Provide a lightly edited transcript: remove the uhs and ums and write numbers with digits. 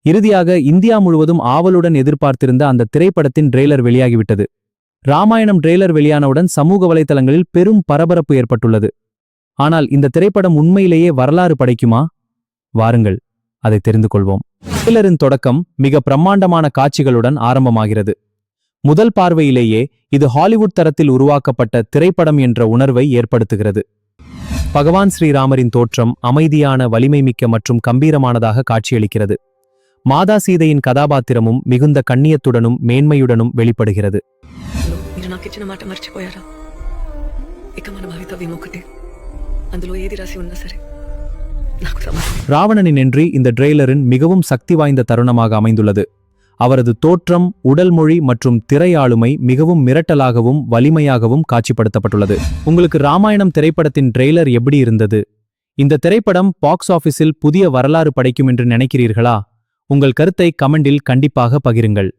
இறுதியாக இந்தியா முழுவதும் ஆவலுடன் எதிர்பார்த்திருந்த அந்த திரைப்படத்தின் ட்ரெய்லர் வெளியாகிவிட்டது. ராமாயணம் ட்ரெய்லர் வெளியானவுடன் சமூக வலைதளங்களில் பெரும் பரபரப்பு ஏற்பட்டுள்ளது. ஆனால் இந்த திரைப்படம் உண்மையிலேயே வரலாறு படைக்குமா? வாருங்கள், அதை தெரிந்து கொள்வோம். ட்ரெய்லரின் தொடக்கம் மிக பிரம்மாண்டமான காட்சிகளுடன் ஆரம்பமாகிறது. முதல் பார்வையிலேயே இது ஹாலிவுட் தரத்தில் உருவாக்கப்பட்ட திரைப்படம் என்ற உணர்வை ஏற்படுத்துகிறது. பகவான் ஸ்ரீராமரின் தோற்றம் அமைதியான, வலிமைமிக்க மற்றும் கம்பீரமானதாக காட்சியளிக்கிறது. மாதா சீதையின் கதாபாத்திரமும் மிகுந்த கண்ணியத்துடனும் மேன்மையுடனும் வெளிப்படுகிறது. ராவணனின் என்றி இந்த ட்ரெய்லரின் மிகவும் சக்தி வாய்ந்த தருணமாக அமைந்துள்ளது. அவரது தோற்றம், உடல் மொழி மற்றும் திரை ஆளுமை மிகவும் மிரட்டலாகவும் வலிமையாகவும் காட்சிப்படுத்தப்பட்டுள்ளது. உங்களுக்கு ராமாயணம் திரைப்படத்தின் ட்ரெய்லர் எப்படி இருந்தது? இந்த திரைப்படம் பாக்ஸ் ஆபீஸில் புதிய வரலாறு படைக்கும் என்று நினைக்கிறீர்களா? உங்கள் கருத்தை கமெண்டில் கண்டிப்பாக பகிருங்கள்.